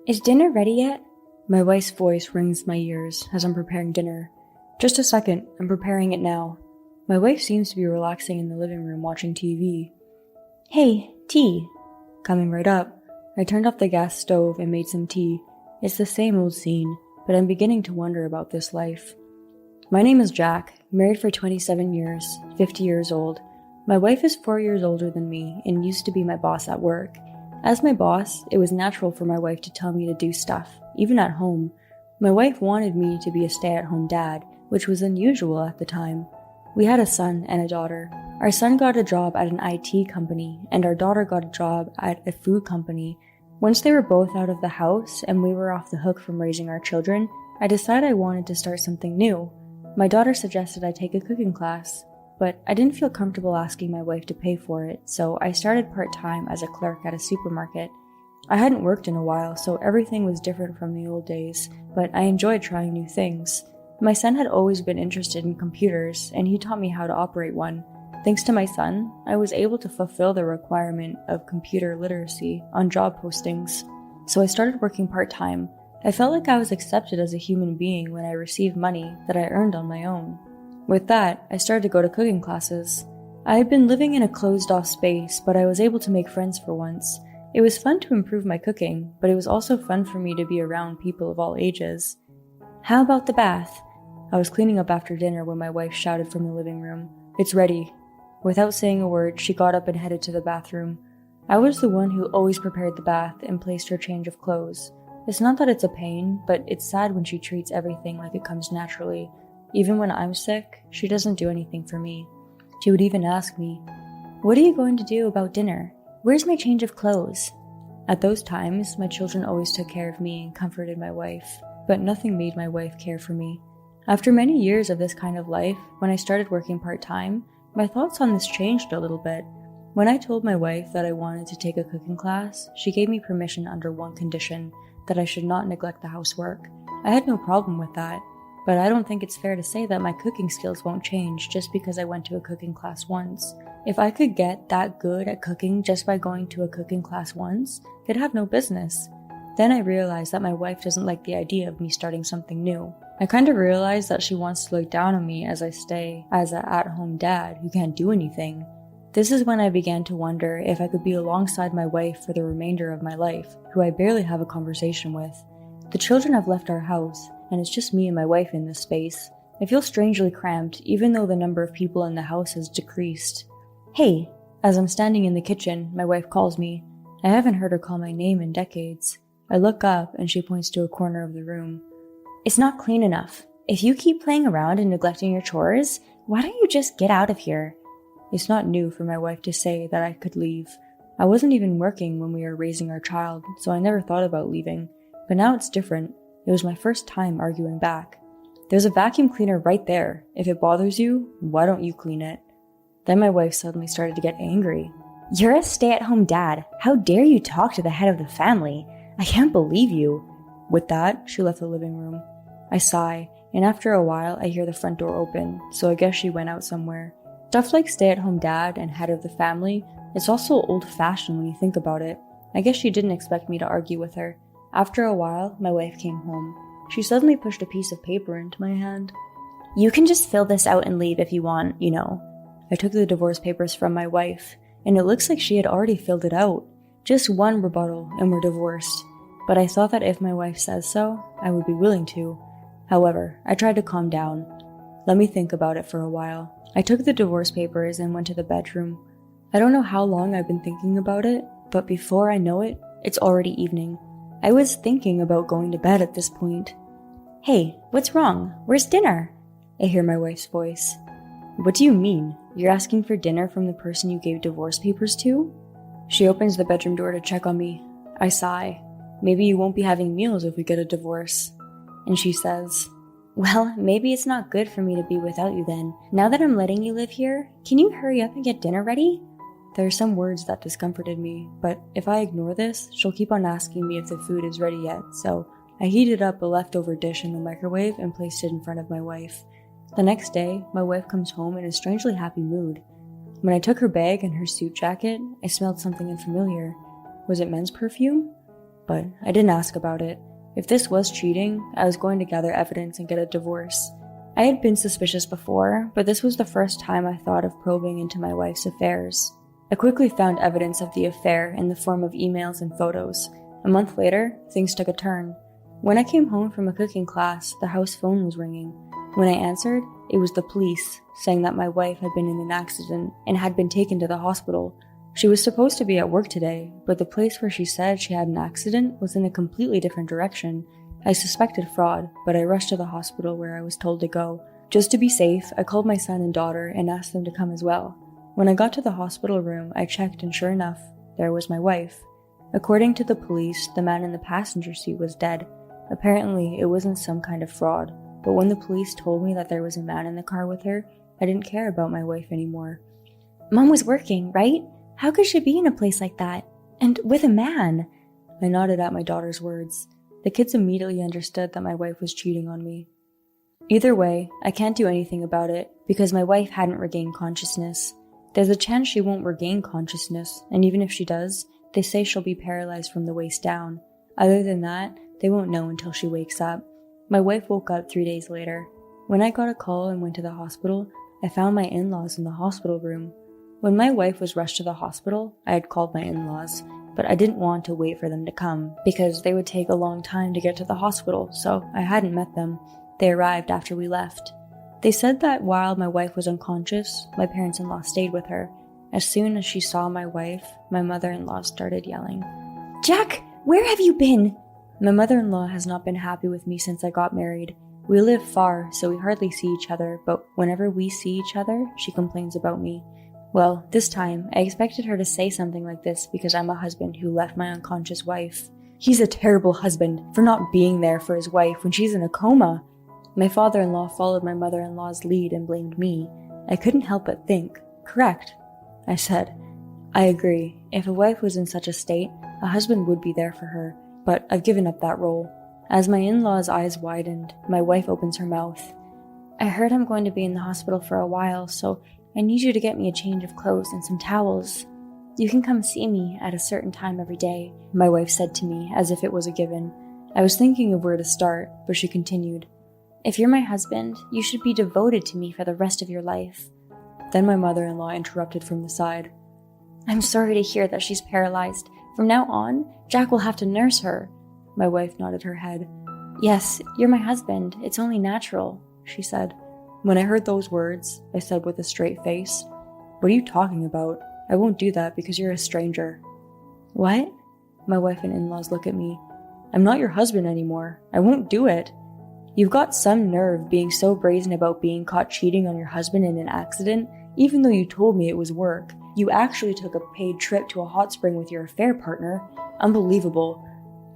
Is dinner ready yet? My wife's voice rings my ears as I'm preparing dinner. Just a second, I'm preparing it now. My wife seems to be relaxing in the living room watching TV. Hey, tea. Coming right up, I turned off the gas stove and made some tea. It's the same old scene, but I'm beginning to wonder about this life. My name is Jack, married for 27 years, 50 years old. My wife is 4 years older than me and used to be my boss at work. As my boss, it was natural for my wife to tell me to do stuff, even at home. My wife wanted me to be a stay-at-home dad, which was unusual at the time. We had a son and a daughter. Our son got a job at an IT company, and our daughter got a job at a food company. Once they were both out of the house and we were off the hook from raising our children, I decided I wanted to start something new. My daughter suggested I take a cooking class, but I didn't feel comfortable asking my wife to pay for it, so I started part-time as a clerk at a supermarket. I hadn't worked in a while, so everything was different from the old days, but I enjoyed trying new things. My son had always been interested in computers, and he taught me how to operate one. Thanks to my son, I was able to fulfill the requirement of computer literacy on job postings, so I started working part-time. I felt like I was accepted as a human being when I received money that I earned on my own. With that, I started to go to cooking classes. I had been living in a closed-off space, but I was able to make friends for once. It was fun to improve my cooking, but it was also fun for me to be around people of all ages. How about the bath? I was cleaning up after dinner when my wife shouted from the living room, "It's ready." Without saying a word, she got up and headed to the bathroom. I was the one who always prepared the bath and placed her change of clothes. It's not that it's a pain, but it's sad when she treats everything like it comes naturally. Even when I'm sick, she doesn't do anything for me. She would even ask me, "What are you going to do about dinner? Where's my change of clothes?" At those times, my children always took care of me and comforted my wife, but nothing made my wife care for me. After many years of this kind of life, when I started working part-time, my thoughts on this changed a little bit. When I told my wife that I wanted to take a cooking class, she gave me permission under one condition, that I should not neglect the housework. I had no problem with that, but I don't think it's fair to say that my cooking skills won't change just because I went to a cooking class once. If I could get that good at cooking just by going to a cooking class once, they'd have no business. Then I realized that my wife doesn't like the idea of me starting something new. I kind of realized that she wants to look down on me as I stay as an at-home dad who can't do anything. This is when I began to wonder if I could be alongside my wife for the remainder of my life, who I barely have a conversation with. The children have left our house, and it's just me and my wife in this space. I feel strangely cramped, even though the number of people in the house has decreased. "Hey!" As I'm standing in the kitchen, my wife calls me. I haven't heard her call my name in decades. I look up, and she points to a corner of the room. "It's not clean enough. If you keep playing around and neglecting your chores, why don't you just get out of here?" It's not new for my wife to say that I could leave. I wasn't even working when we were raising our child, so I never thought about leaving. But now it's different. It was my first time arguing back. "There's a vacuum cleaner right there. If it bothers you, why don't you clean it?" Then my wife suddenly started to get angry. "You're a stay-at-home dad. How dare you talk to the head of the family? I can't believe you." With that, she left the living room. I sigh, and after a while I hear the front door open, so I guess she went out somewhere. Stuff like stay-at-home dad and head of the family, it's also old-fashioned when you think about it. I guess she didn't expect me to argue with her. After a while, my wife came home. She suddenly pushed a piece of paper into my hand. "You can just fill this out and leave if you want, you know." I took the divorce papers from my wife, and it looks like she had already filled it out. Just one rebuttal and we're divorced. But I thought that if my wife says so, I would be willing to. However, I tried to calm down. Let me think about it for a while. I took the divorce papers and went to the bedroom. I don't know how long I've been thinking about it, but before I know it, it's already evening. I was thinking about going to bed at this point. "Hey, what's wrong? Where's dinner?" I hear my wife's voice. "What do you mean? You're asking for dinner from the person you gave divorce papers to?" She opens the bedroom door to check on me. I sigh. "Maybe you won't be having meals if we get a divorce." And she says, "Well, maybe it's not good for me to be without you then. Now that I'm letting you live here, can you hurry up and get dinner ready?" There are some words that discomforted me, but if I ignore this, she'll keep on asking me if the food is ready yet, so I heated up a leftover dish in the microwave and placed it in front of my wife. The next day, my wife comes home in a strangely happy mood. When I took her bag and her suit jacket, I smelled something unfamiliar. Was it men's perfume? But I didn't ask about it. If this was cheating, I was going to gather evidence and get a divorce. I had been suspicious before, but this was the first time I thought of probing into my wife's affairs. I quickly found evidence of the affair in the form of emails and photos. A month later, things took a turn. When I came home from a cooking class, the house phone was ringing. When I answered, it was the police, saying that my wife had been in an accident and had been taken to the hospital. She was supposed to be at work today, but the place where she said she had an accident was in a completely different direction. I suspected fraud, but I rushed to the hospital where I was told to go. Just to be safe, I called my son and daughter and asked them to come as well. When I got to the hospital room, I checked and sure enough, there was my wife. According to the police, the man in the passenger seat was dead. Apparently, it wasn't some kind of fraud, but when the police told me that there was a man in the car with her, I didn't care about my wife anymore. Mom was working, right? How could she be in a place like that? And with a man? I nodded at my daughter's words. The kids immediately understood that my wife was cheating on me. Either way, I can't do anything about it because my wife hadn't regained consciousness. There's a chance she won't regain consciousness, and even if she does, they say she'll be paralyzed from the waist down. Other than that, they won't know until she wakes up. My wife woke up 3 days later. When I got a call and went to the hospital, I found my in-laws in the hospital room. When my wife was rushed to the hospital, I had called my in-laws, but I didn't want to wait for them to come because they would take a long time to get to the hospital, so I hadn't met them. They arrived after we left. They said that while my wife was unconscious, my parents-in-law stayed with her. As soon as she saw my wife, my mother-in-law started yelling, "Jack, where have you been?" My mother-in-law has not been happy with me since I got married. We live far, so we hardly see each other, but whenever we see each other, she complains about me. Well, this time, I expected her to say something like this because I'm a husband who left my unconscious wife. He's a terrible husband for not being there for his wife when she's in a coma. My father-in-law followed my mother-in-law's lead and blamed me. I couldn't help but think, correct, I said. I agree. If a wife was in such a state, a husband would be there for her, but I've given up that role. As my in-law's eyes widened, my wife opens her mouth. "I heard I'm going to be in the hospital for a while, so I need you to get me a change of clothes and some towels. You can come see me at a certain time every day," my wife said to me as if it was a given. I was thinking of where to start, but she continued, "If you're my husband, you should be devoted to me for the rest of your life." Then my mother-in-law interrupted from the side. "I'm sorry to hear that she's paralyzed. From now on, Jack will have to nurse her." My wife nodded her head. "Yes, you're my husband. It's only natural," she said. When I heard those words, I said with a straight face, "What are you talking about? I won't do that because you're a stranger." "What?" My wife and in-laws look at me. "I'm not your husband anymore. I won't do it." "You've got some nerve being so brazen about being caught cheating on your husband in an accident, even though you told me it was work. You actually took a paid trip to a hot spring with your affair partner. Unbelievable."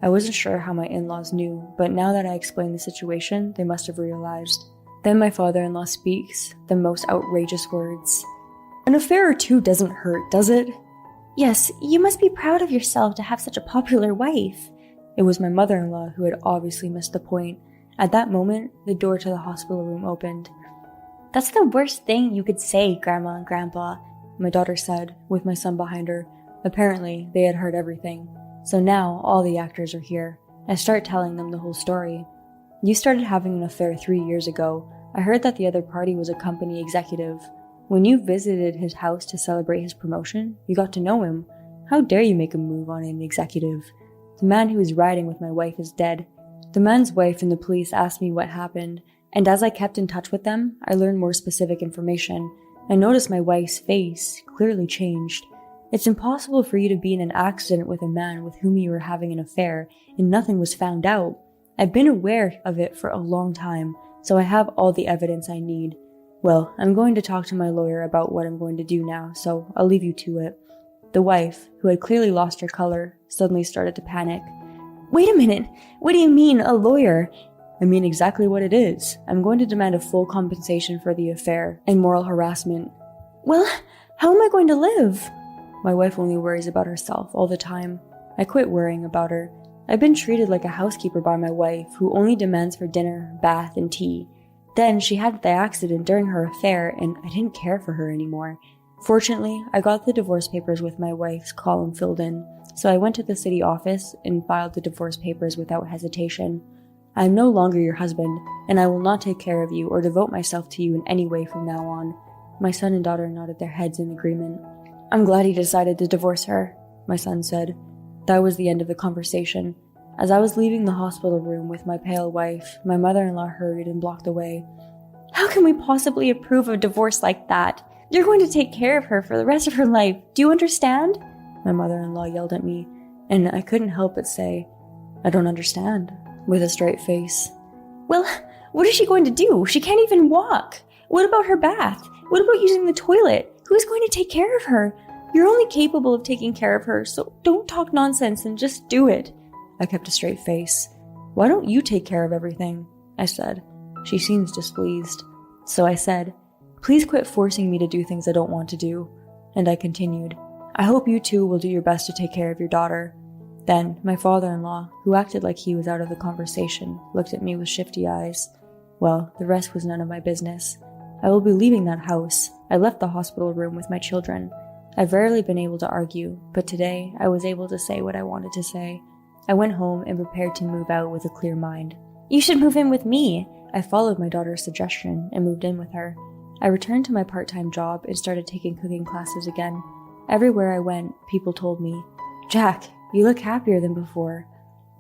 I wasn't sure how my in-laws knew, but now that I explained the situation, they must have realized. Then my father-in-law speaks, the most outrageous words. "An affair or two doesn't hurt, does it?" "Yes, you must be proud of yourself to have such a popular wife." It was my mother-in-law who had obviously missed the point. At that moment, the door to the hospital room opened. "That's the worst thing you could say, Grandma and Grandpa," my daughter said, with my son behind her. Apparently, they had heard everything. So now, all the actors are here. I start telling them the whole story. "You started having an affair 3 years ago. I heard that the other party was a company executive. When you visited his house to celebrate his promotion, you got to know him. How dare you make a move on an executive? The man who was riding with my wife is dead." The man's wife and the police asked me what happened, and as I kept in touch with them, I learned more specific information. I noticed my wife's face clearly changed. It's impossible for you to be in an accident with a man with whom you were having an affair, and nothing was found out. I've been aware of it for a long time, so I have all the evidence I need. Well, I'm going to talk to my lawyer about what I'm going to do now, so I'll leave you to it. The wife, who had clearly lost her color, suddenly started to panic. "Wait a minute, what do you mean, a lawyer?" "I mean exactly what it is. I'm going to demand a full compensation for the affair and moral harassment." "Well, how am I going to live?" My wife only worries about herself all the time. I quit worrying about her. I've been treated like a housekeeper by my wife, who only demands for dinner, bath, and tea. Then she had the accident during her affair, and I didn't care for her anymore. Fortunately, I got the divorce papers with my wife's column filled in, so I went to the city office and filed the divorce papers without hesitation. I am no longer your husband, and I will not take care of you or devote myself to you in any way from now on. My son and daughter nodded their heads in agreement. I'm glad he decided to divorce her, my son said. That was the end of the conversation. As I was leaving the hospital room with my pale wife, my mother-in-law hurried and blocked the way. How can we possibly approve of a divorce like that? You're going to take care of her for the rest of her life. Do you understand? My mother-in-law yelled at me, and I couldn't help but say, I don't understand, with a straight face. Well, what is she going to do? She can't even walk. What about her bath? What about using the toilet? Who's going to take care of her? You're only capable of taking care of her, so don't talk nonsense and just do it. I kept a straight face. Why don't you take care of everything? I said. She seems displeased. So I said, please quit forcing me to do things I don't want to do. And I continued, I hope you too will do your best to take care of your daughter. Then, my father-in-law, who acted like he was out of the conversation, looked at me with shifty eyes. Well, the rest was none of my business. I will be leaving that house. I left the hospital room with my children. I've rarely been able to argue, but today I was able to say what I wanted to say. I went home and prepared to move out with a clear mind. You should move in with me. I followed my daughter's suggestion and moved in with her. I returned to my part-time job and started taking cooking classes again. Everywhere I went, people told me, Jack, you look happier than before.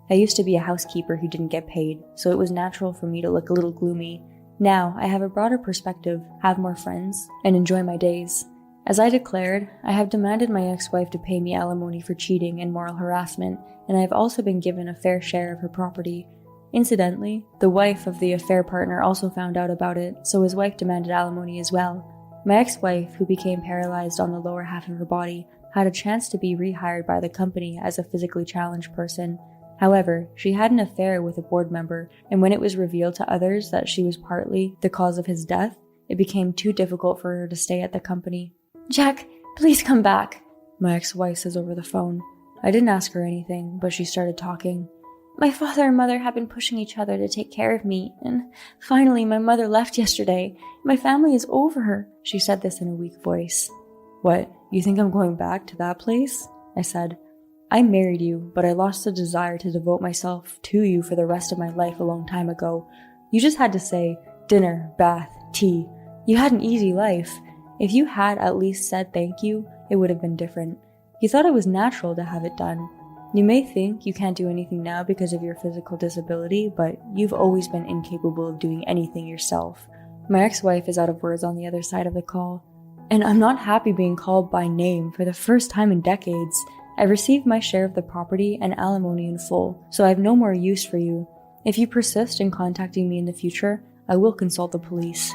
I used to be a housekeeper who didn't get paid, so it was natural for me to look a little gloomy. Now, I have a broader perspective, have more friends, and enjoy my days. As I declared, I have demanded my ex-wife to pay me alimony for cheating and moral harassment, and I have also been given a fair share of her property. Incidentally, the wife of the affair partner also found out about it, so his wife demanded alimony as well. My ex-wife, who became paralyzed on the lower half of her body, had a chance to be rehired by the company as a physically challenged person. However, she had an affair with a board member, and when it was revealed to others that she was partly the cause of his death, it became too difficult for her to stay at the company. Jack, please come back, my ex-wife says over the phone. I didn't ask her anything, but she started talking. My father and mother have been pushing each other to take care of me, and finally my mother left yesterday. My family is over her. She said this in a weak voice. What, you think I'm going back to that place? I said. I married you, but I lost the desire to devote myself to you for the rest of my life a long time ago. You just had to say, dinner, bath, tea. You had an easy life. If you had at least said thank you, it would have been different. You thought it was natural to have it done. You may think you can't do anything now because of your physical disability, but you've always been incapable of doing anything yourself. My ex-wife is out of words on the other side of the call. And I'm not happy being called by name for the first time in decades. I've received my share of the property and alimony in full, so I have no more use for you. If you persist in contacting me in the future, I will consult the police.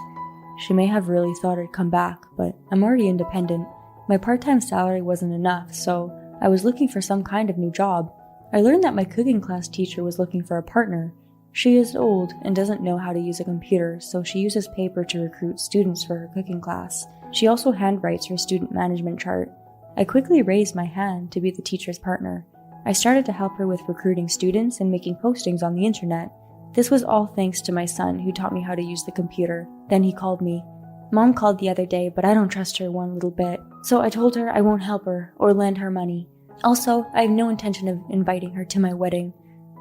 She may have really thought I'd come back, but I'm already independent. My part-time salary wasn't enough, so I was looking for some kind of new job. I learned that my cooking class teacher was looking for a partner. She is old and doesn't know how to use a computer, so she uses paper to recruit students for her cooking class. She also handwrites her student management chart. I quickly raised my hand to be the teacher's partner. I started to help her with recruiting students and making postings on the internet. This was all thanks to my son, who taught me how to use the computer. Then he called me. Mom called the other day, but I don't trust her one little bit, so I told her I won't help her or lend her money. Also, I have no intention of inviting her to my wedding.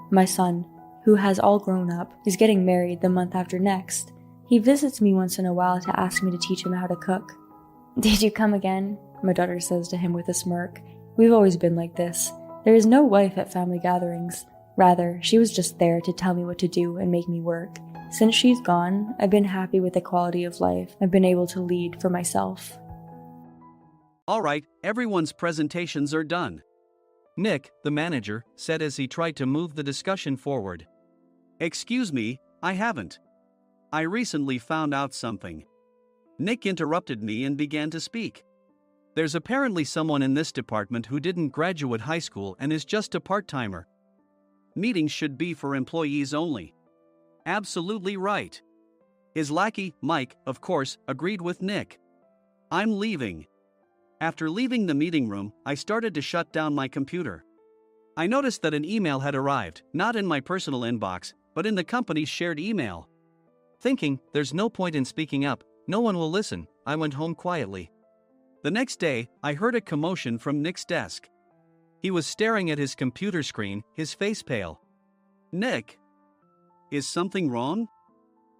My son, who has all grown up, is getting married the month after next. He visits me once in a while to ask me to teach him how to cook. Did you come again? My daughter says to him with a smirk. We've always been like this. There is no wife at family gatherings. Rather, she was just there to tell me what to do and make me work. Since she's gone, I've been happy with the quality of life I've been able to lead for myself. Alright, everyone's presentations are done. Nick, the manager, said as he tried to move the discussion forward. Excuse me, I haven't. I recently found out something. Nick interrupted me and began to speak. There's apparently someone in this department who didn't graduate high school and is just a part-timer. Meetings should be for employees only. Absolutely right. His lackey, Mike, of course, agreed with Nick. I'm leaving. After leaving the meeting room, I started to shut down my computer. I noticed that an email had arrived, not in my personal inbox, but in the company's shared email. Thinking, there's no point in speaking up, no one will listen, I went home quietly. The next day, I heard a commotion from Nick's desk. He was staring at his computer screen, his face pale. "Nick! Is something wrong?"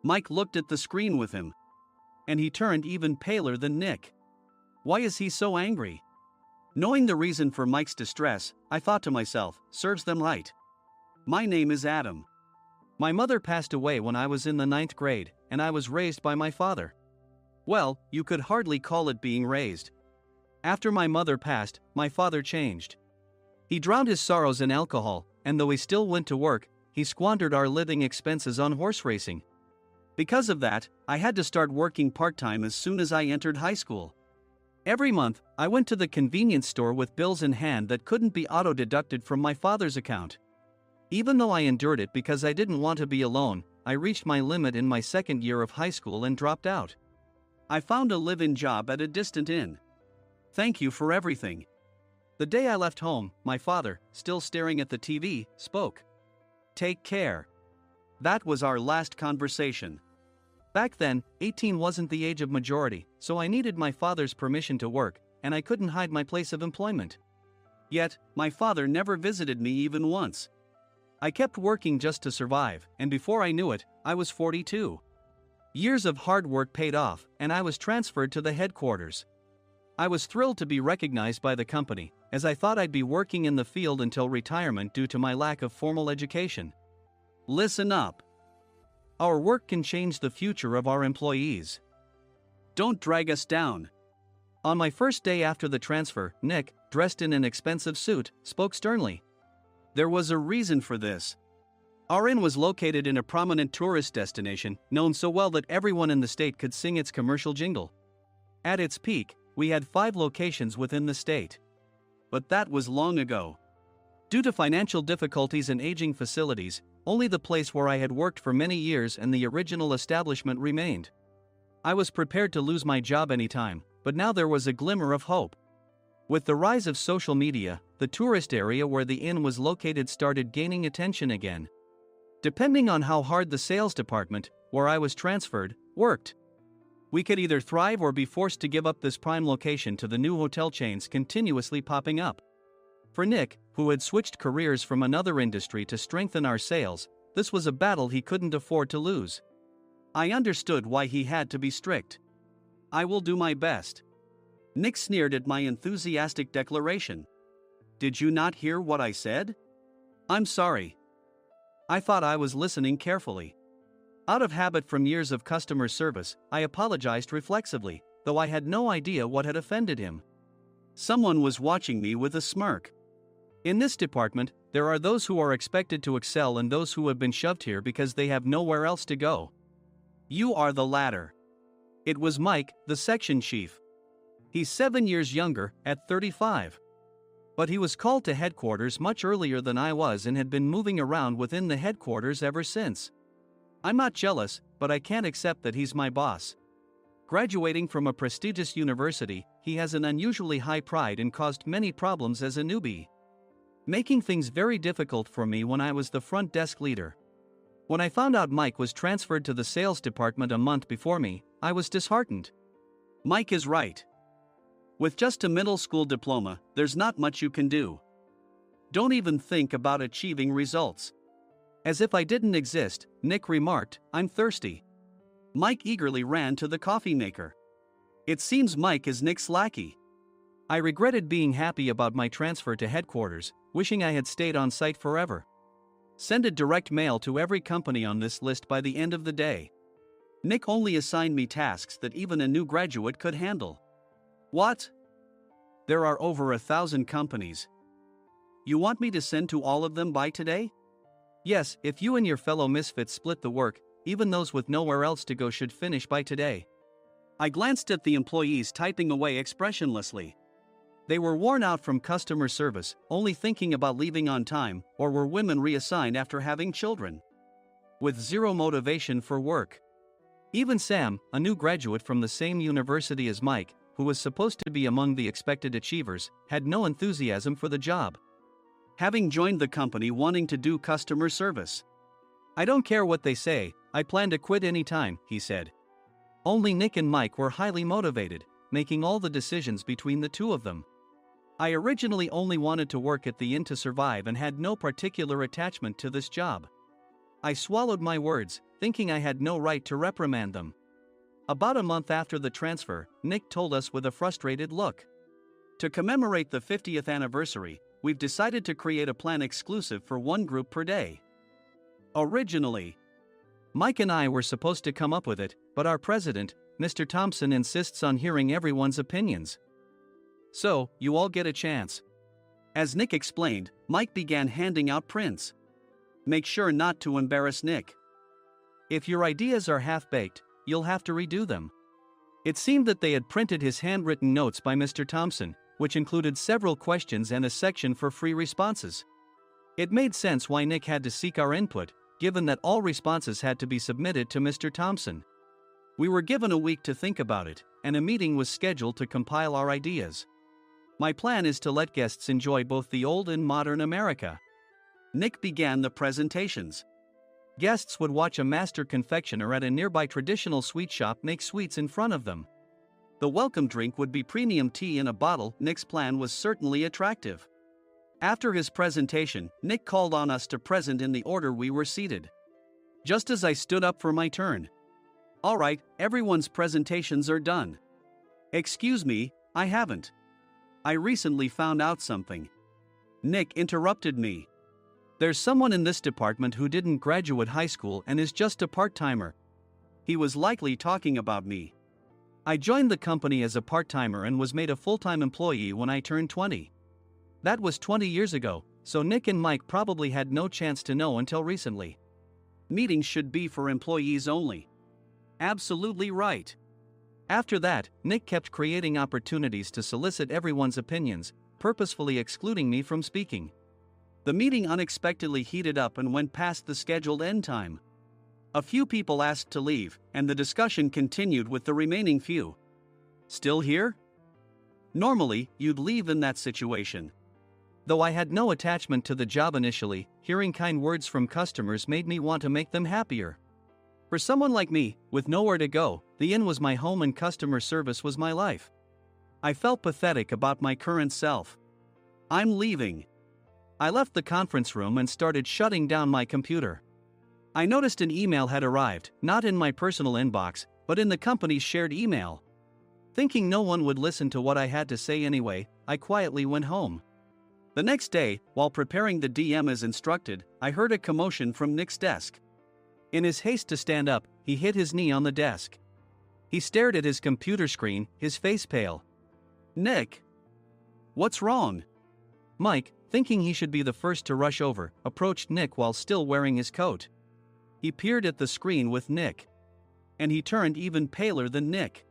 Mike looked at the screen with him. And he turned even paler than Nick. Why is he so angry? Knowing the reason for Mike's distress, I thought to myself, serves them right. My name is Adam. My mother passed away when I was in the 9th grade, and I was raised by my father. Well, you could hardly call it being raised. After my mother passed, my father changed. He drowned his sorrows in alcohol, and though he still went to work, he squandered our living expenses on horse racing. Because of that, I had to start working part-time as soon as I entered high school. Every month, I went to the convenience store with bills in hand that couldn't be auto-deducted from my father's account. Even though I endured it because I didn't want to be alone, I reached my limit in my second year of high school and dropped out. I found a live-in job at a distant inn. Thank you for everything. The day I left home, my father, still staring at the TV, spoke. Take care. That was our last conversation. Back then, 18 wasn't the age of majority, so I needed my father's permission to work, and I couldn't hide my place of employment. Yet, my father never visited me even once. I kept working just to survive, and before I knew it, I was 42. Years of hard work paid off, and I was transferred to the headquarters. I was thrilled to be recognized by the company, as I thought I'd be working in the field until retirement due to my lack of formal education. Listen up. Our work can change the future of our employees. Don't drag us down. On my first day after the transfer, Nick, dressed in an expensive suit, spoke sternly. There was a reason for this. Our inn was located in a prominent tourist destination, known so well that everyone in the state could sing its commercial jingle. At its peak, we had 5 locations within the state. But that was long ago. Due to financial difficulties and aging facilities, only the place where I had worked for many years and the original establishment remained. I was prepared to lose my job anytime, but now there was a glimmer of hope. With the rise of social media, the tourist area where the inn was located started gaining attention again. Depending on how hard the sales department, where I was transferred, worked, we could either thrive or be forced to give up this prime location to the new hotel chains continuously popping up. For Nick, who had switched careers from another industry to strengthen our sales, this was a battle he couldn't afford to lose. I understood why he had to be strict. I will do my best. Nick sneered at my enthusiastic declaration. Did you not hear what I said? I'm sorry. I thought I was listening carefully. Out of habit from years of customer service, I apologized reflexively, though I had no idea what had offended him. Someone was watching me with a smirk. In this department, there are those who are expected to excel and those who have been shoved here because they have nowhere else to go. You are the latter. It was Mike, the section chief. He's 7 years younger, at 35. But he was called to headquarters much earlier than I was and had been moving around within the headquarters ever since. I'm not jealous, but I can't accept that he's my boss. Graduating from a prestigious university, he has an unusually high pride and caused many problems as a newbie, making things very difficult for me when I was the front desk leader. When I found out Mike was transferred to the sales department a month before me, I was disheartened. Mike is right. With just a middle school diploma, there's not much you can do. Don't even think about achieving results. As if I didn't exist, Nick remarked, I'm thirsty. Mike eagerly ran to the coffee maker. It seems Mike is Nick's lackey. I regretted being happy about my transfer to headquarters, wishing I had stayed on site forever. Send a direct mail to every company on this list by the end of the day. Nick only assigned me tasks that even a new graduate could handle. What? There are over 1,000 companies. You want me to send to all of them by today? Yes, if you and your fellow misfits split the work, even those with nowhere else to go should finish by today. I glanced at the employees typing away expressionlessly. They were worn out from customer service, only thinking about leaving on time, or were women reassigned after having children, with zero motivation for work. Even Sam, a new graduate from the same university as Mike, who was supposed to be among the expected achievers, had no enthusiasm for the job, having joined the company wanting to do customer service. I don't care what they say, I plan to quit anytime, he said. Only Nick and Mike were highly motivated. making all the decisions between the two of them. I originally only wanted to work at the inn to survive and had no particular attachment to this job. I swallowed my words, thinking I had no right to reprimand them. About a month after the transfer, Nick told us with a frustrated look. To commemorate the 50th anniversary, we've decided to create a plan exclusive for one group per day. Originally, Mike and I were supposed to come up with it, but our president, Mr. Thompson, insists on hearing everyone's opinions. So, you all get a chance. As Nick explained, Mike began handing out prints. Make sure not to embarrass Nick. If your ideas are half-baked, you'll have to redo them. It seemed that they had printed his handwritten notes by Mr. Thompson, which included several questions and a section for free responses. It made sense why Nick had to seek our input, given that all responses had to be submitted to Mr. Thompson. We were given a week to think about it, and a meeting was scheduled to compile our ideas. My plan is to let guests enjoy both the old and modern America. Nick began the presentations. Guests would watch a master confectioner at a nearby traditional sweet shop make sweets in front of them. The welcome drink would be premium tea in a bottle. Nick's plan was certainly attractive. After his presentation, Nick called on us to present in the order we were seated. Just as I stood up for my turn. All right, everyone's presentations are done. Excuse me, I haven't. I recently found out something. Nick interrupted me. There's someone in this department who didn't graduate high school and is just a part-timer. He was likely talking about me. I joined the company as a part-timer and was made a full-time employee when I turned 20. That was 20 years ago, so Nick and Mike probably had no chance to know until recently. Meetings should be for employees only. Absolutely right. After that, Nick kept creating opportunities to solicit everyone's opinions, purposefully excluding me from speaking. The meeting unexpectedly heated up and went past the scheduled end time. A few people asked to leave, and the discussion continued with the remaining few. Still here? Normally, you'd leave in that situation. Though I had no attachment to the job initially, hearing kind words from customers made me want to make them happier. For someone like me, with nowhere to go, the inn was my home and customer service was my life. I felt pathetic about my current self. I'm leaving. I left the conference room and started shutting down my computer. I noticed an email had arrived, not in my personal inbox, but in the company's shared email. Thinking no one would listen to what I had to say anyway, I quietly went home. The next day, while preparing the DM as instructed, I heard a commotion from Nick's desk. In his haste to stand up, he hit his knee on the desk. He stared at his computer screen, his face pale. Nick! What's wrong? Mike, thinking he should be the first to rush over, approached Nick while still wearing his coat. He peered at the screen with Nick. And he turned even paler than Nick.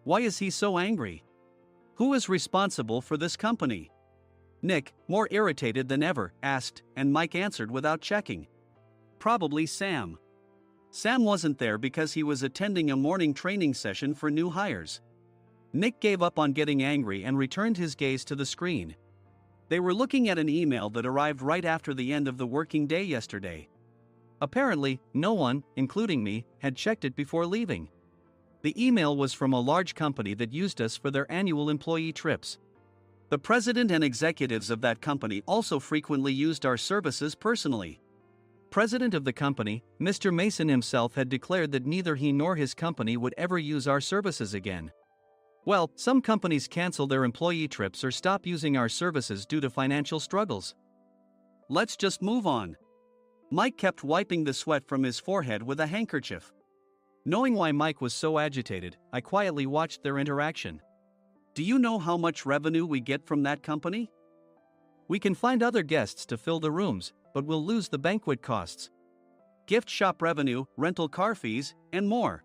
Why is he so angry? Who is responsible for this company? Nick, more irritated than ever, asked, and Mike answered without checking. Probably Sam. Sam wasn't there because he was attending a morning training session for new hires. Nick gave up on getting angry and returned his gaze to the screen. They were looking at an email that arrived right after the end of the working day yesterday. Apparently, no one, including me, had checked it before leaving. The email was from a large company that used us for their annual employee trips. The president and executives of that company also frequently used our services personally. President of the company, Mr. Mason himself, had declared that neither he nor his company would ever use our services again. Well, some companies cancel their employee trips or stop using our services due to financial struggles. Let's just move on. Mike kept wiping the sweat from his forehead with a handkerchief. Knowing why Mike was so agitated, I quietly watched their interaction. Do you know how much revenue we get from that company? We can find other guests to fill the rooms, but we'll lose the banquet costs, gift shop revenue, rental car fees, and more.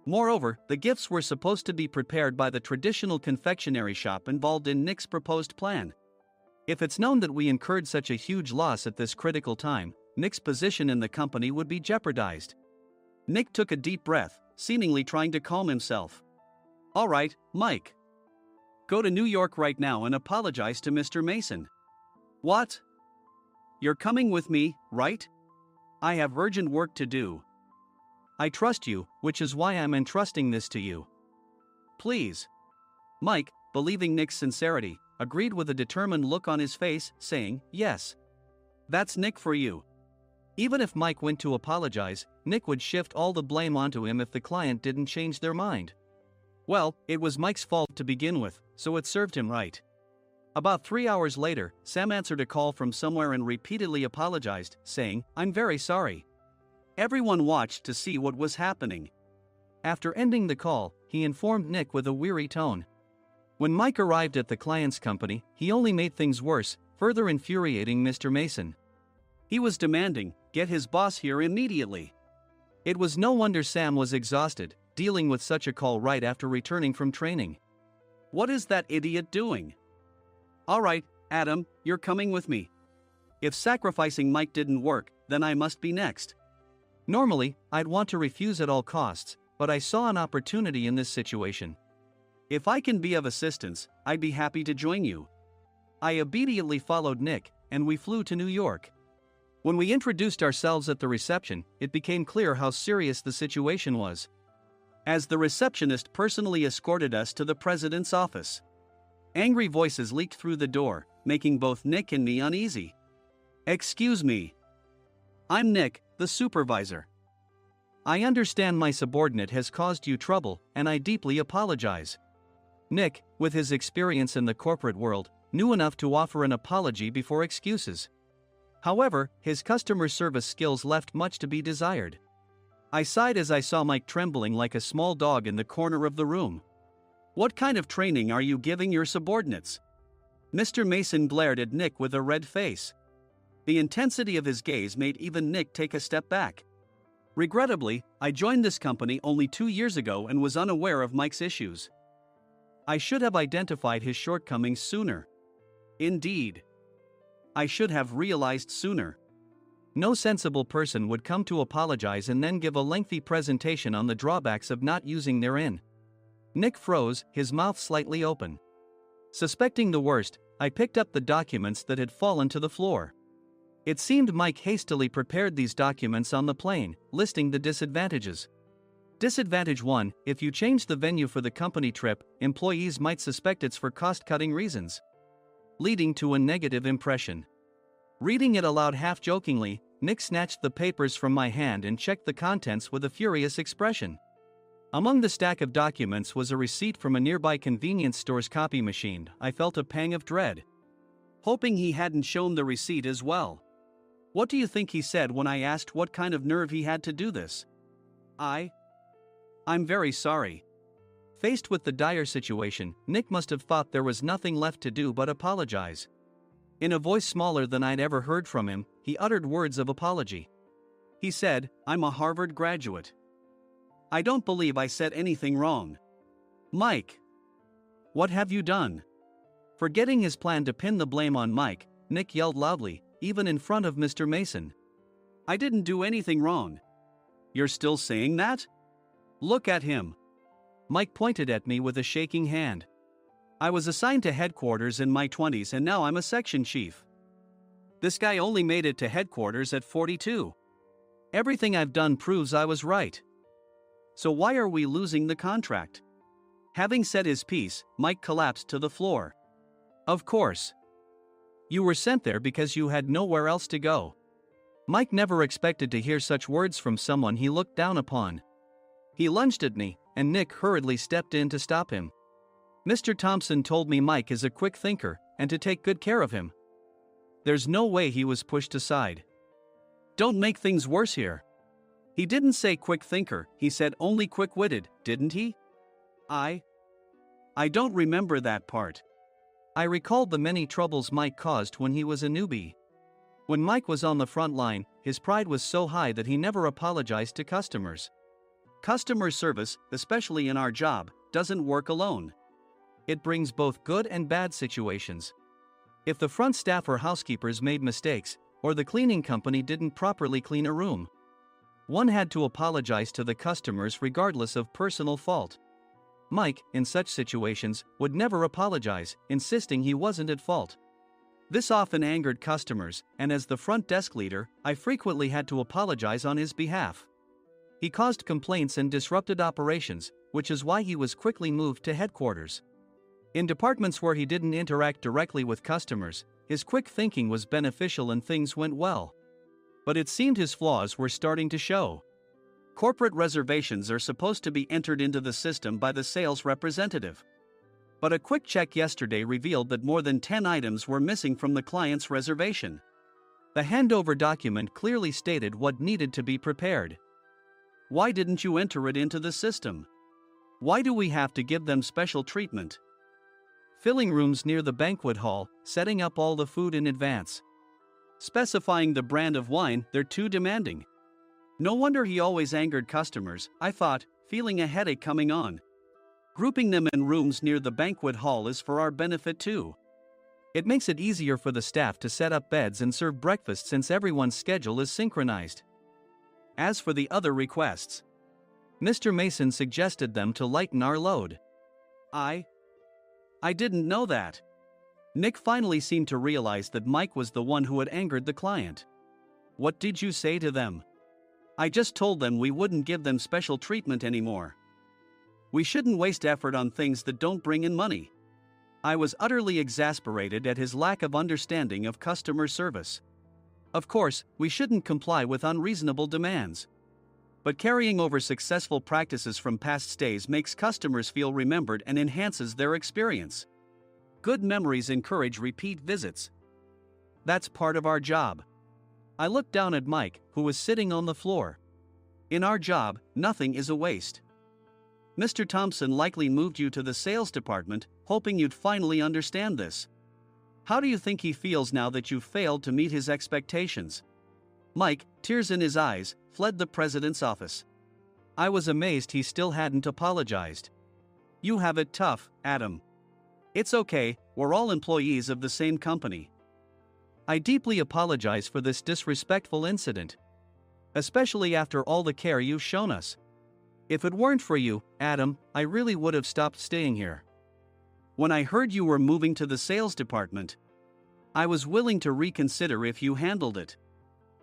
Moreover, the gifts were supposed to be prepared by the traditional confectionery shop involved in Nick's proposed plan. If it's known that we incurred such a huge loss at this critical time, Nick's position in the company would be jeopardized. Nick took a deep breath, seemingly trying to calm himself. All right, Mike. Go to New York right now and apologize to Mr. Mason. What? You're coming with me, right? I have urgent work to do. I trust you, which is why I'm entrusting this to you. Please. Mike, believing Nick's sincerity, agreed with a determined look on his face, saying, "Yes. That's Nick for you." Even if Mike went to apologize, Nick would shift all the blame onto him if the client didn't change their mind. Well, it was Mike's fault to begin with, so it served him right. About 3 hours later, Sam answered a call from somewhere and repeatedly apologized, saying, "I'm very sorry." Everyone watched to see what was happening. After ending the call, he informed Nick with a weary tone. When Mike arrived at the client's company, he only made things worse, further infuriating Mr. Mason. He was demanding, "Get his boss here immediately." It was no wonder Sam was exhausted, dealing with such a call right after returning from training. "What is that idiot doing?" "All right, Adam, you're coming with me. If sacrificing Mike didn't work, then I must be next." Normally, I'd want to refuse at all costs, but I saw an opportunity in this situation. "If I can be of assistance, I'd be happy to join you." I immediately followed Nick, and we flew to New York. When we introduced ourselves at the reception, it became clear how serious the situation was, as the receptionist personally escorted us to the president's office. Angry voices leaked through the door, making both Nick and me uneasy. "Excuse me. I'm Nick, the supervisor. I understand my subordinate has caused you trouble, and I deeply apologize." Nick, with his experience in the corporate world, knew enough to offer an apology before excuses. However, his customer service skills left much to be desired. I sighed as I saw Mike trembling like a small dog in the corner of the room. "What kind of training are you giving your subordinates?" Mr. Mason glared at Nick with a red face. The intensity of his gaze made even Nick take a step back. Regrettably, I joined this company only 2 years ago and was unaware of Mike's issues. I should have identified his shortcomings sooner. Indeed, I should have realized sooner. No sensible person would come to apologize and then give a lengthy presentation on the drawbacks of not using their in. Nick froze, his mouth slightly open. Suspecting the worst, I picked up the documents that had fallen to the floor. It seemed Mike hastily prepared these documents on the plane, listing the disadvantages. Disadvantage 1: if you change the venue for the company trip, employees might suspect it's for cost-cutting reasons, leading to a negative impression. Reading it aloud half-jokingly, Nick snatched the papers from my hand and checked the contents with a furious expression. Among the stack of documents was a receipt from a nearby convenience store's copy machine. I felt a pang of dread, hoping he hadn't shown the receipt as well. What do you think he said when I asked what kind of nerve he had to do this? "I'm very sorry." Faced with the dire situation, Nick must have thought there was nothing left to do but apologize. In a voice smaller than I'd ever heard from him, he uttered words of apology. He said, "I'm a Harvard graduate. I don't believe I said anything wrong." "Mike, what have you done?" Forgetting his plan to pin the blame on Mike, Nick yelled loudly, even in front of Mr. Mason. "I didn't do anything wrong." "You're still saying that? Look at him." Mike pointed at me with a shaking hand. "I was assigned to headquarters in my 20s and now I'm a section chief. This guy only made it to headquarters at 42. Everything I've done proves I was right. So why are we losing the contract?" Having said his piece, Mike collapsed to the floor. "Of course. You were sent there because you had nowhere else to go." Mike never expected to hear such words from someone he looked down upon. He lunged at me, and Nick hurriedly stepped in to stop him. "Mr. Thompson told me Mike is a quick thinker, and to take good care of him." There's no way he was pushed aside. "Don't make things worse here. He didn't say quick thinker, he said only quick-witted, didn't he?" I don't remember that part." I recalled the many troubles Mike caused when he was a newbie. When Mike was on the front line, his pride was so high that he never apologized to customers. Customer service, especially in our job, doesn't work alone. It brings both good and bad situations. If the front staff or housekeepers made mistakes, or the cleaning company didn't properly clean a room, one had to apologize to the customers regardless of personal fault. Mike, in such situations, would never apologize, insisting he wasn't at fault. This often angered customers, and as the front desk leader, I frequently had to apologize on his behalf. He caused complaints and disrupted operations, which is why he was quickly moved to headquarters. In departments where he didn't interact directly with customers, his quick thinking was beneficial and things went well. But it seemed his flaws were starting to show. Corporate reservations are supposed to be entered into the system by the sales representative. But a quick check yesterday revealed that more than 10 items were missing from the client's reservation. The handover document clearly stated what needed to be prepared. Why didn't you enter it into the system? Why do we have to give them special treatment? Filling rooms near the banquet hall, setting up all the food in advance. Specifying the brand of wine, they're too demanding. No wonder he always angered customers, I thought, feeling a headache coming on. Grouping them in rooms near the banquet hall is for our benefit too. It makes it easier for the staff to set up beds and serve breakfast since everyone's schedule is synchronized. As for the other requests, Mr. Mason suggested them to lighten our load. I didn't know that. Nick finally seemed to realize that Mike was the one who had angered the client. What did you say to them? I just told them we wouldn't give them special treatment anymore. We shouldn't waste effort on things that don't bring in money. I was utterly exasperated at his lack of understanding of customer service. Of course, we shouldn't comply with unreasonable demands. But carrying over successful practices from past stays makes customers feel remembered and enhances their experience. Good memories encourage repeat visits. That's part of our job. I looked down at Mike, who was sitting on the floor. In our job, nothing is a waste. Mr. Thompson likely moved you to the sales department, hoping you'd finally understand this. How do you think he feels now that you failed to meet his expectations? Mike, tears in his eyes, fled the president's office. I was amazed he still hadn't apologized. You have it tough, Adam. It's okay, we're all employees of the same company. I deeply apologize for this disrespectful incident. Especially after all the care you've shown us. If it weren't for you, Adam, I really would have stopped staying here. When I heard you were moving to the sales department, I was willing to reconsider if you handled it.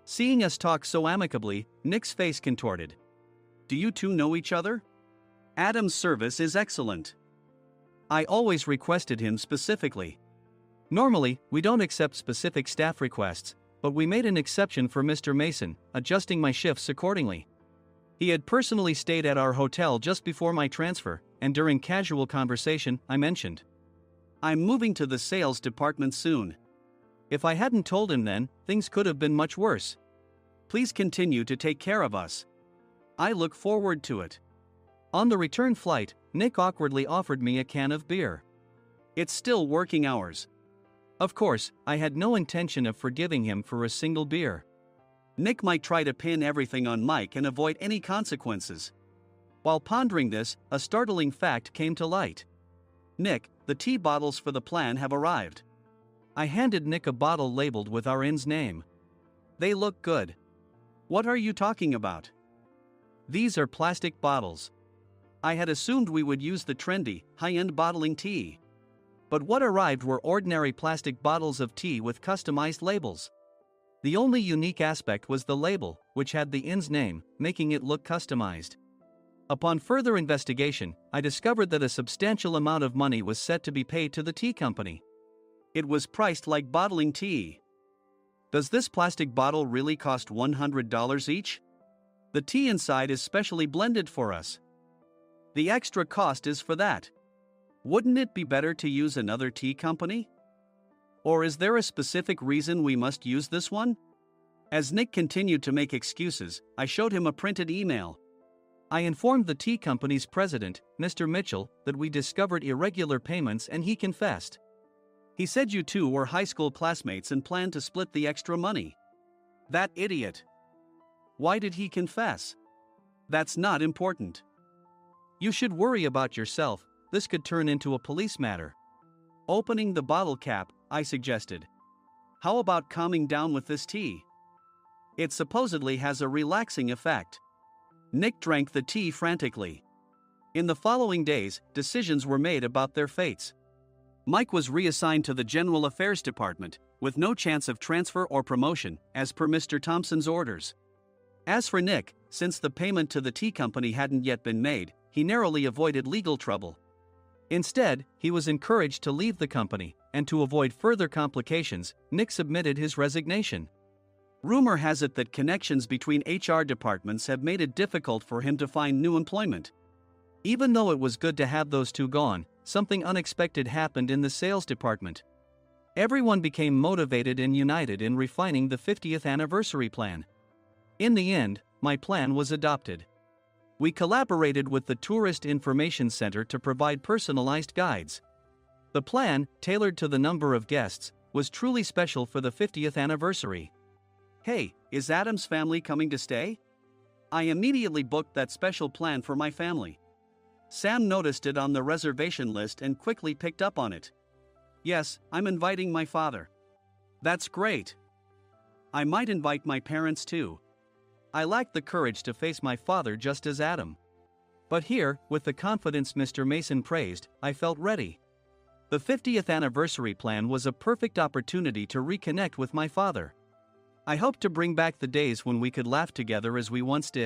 Seeing us talk so amicably, Nick's face contorted. Do you two know each other? Adam's service is excellent. I always requested him specifically. Normally, we don't accept specific staff requests, but we made an exception for Mr. Mason, adjusting my shifts accordingly. He had personally stayed at our hotel just before my transfer, and during casual conversation, I mentioned, I'm moving to the sales department soon. If I hadn't told him then, things could have been much worse. Please continue to take care of us. I look forward to it. On the return flight, Nick awkwardly offered me a can of beer. It's still working hours. Of course, I had no intention of forgiving him for a single beer. Nick might try to pin everything on Mike and avoid any consequences. While pondering this, a startling fact came to light. Nick, the tea bottles for the plan have arrived. I handed Nick a bottle labeled with our inn's name. They look good. What are you talking about? These are plastic bottles. I had assumed we would use the trendy, high-end bottling tea. But what arrived were ordinary plastic bottles of tea with customized labels. The only unique aspect was the label, which had the inn's name, making it look customized. Upon further investigation, I discovered that a substantial amount of money was set to be paid to the tea company. It was priced like bottling tea. Does this plastic bottle really cost $100 each? The tea inside is specially blended for us. The extra cost is for that. Wouldn't it be better to use another tea company? Or is there a specific reason we must use this one? As Nick continued to make excuses, I showed him a printed email. I informed the tea company's president, Mr. Mitchell, that we discovered irregular payments and he confessed. He said you two were high school classmates and planned to split the extra money. That idiot. Why did he confess? That's not important. You should worry about yourself, this could turn into a police matter. Opening the bottle cap, I suggested. How about calming down with this tea? It supposedly has a relaxing effect. Nick drank the tea frantically. In the following days, decisions were made about their fates. Mike was reassigned to the General Affairs Department, with no chance of transfer or promotion, as per Mr. Thompson's orders. As for Nick, since the payment to the tea company hadn't yet been made, he narrowly avoided legal trouble. Instead, he was encouraged to leave the company, and to avoid further complications, Nick submitted his resignation. Rumor has it that connections between HR departments have made it difficult for him to find new employment. Even though it was good to have those two gone, something unexpected happened in the sales department. Everyone became motivated and united in refining the 50th anniversary plan. In the end, my plan was adopted. We collaborated with the Tourist Information Center to provide personalized guides. The plan, tailored to the number of guests, was truly special for the 50th anniversary. Hey, is Adam's family coming to stay? I immediately booked that special plan for my family. Sam noticed it on the reservation list and quickly picked up on it. Yes, I'm inviting my father. That's great. I might invite my parents too. I lacked the courage to face my father just as Adam. But here, with the confidence Mr. Mason praised, I felt ready. The 50th anniversary plan was a perfect opportunity to reconnect with my father. I hoped to bring back the days when we could laugh together as we once did.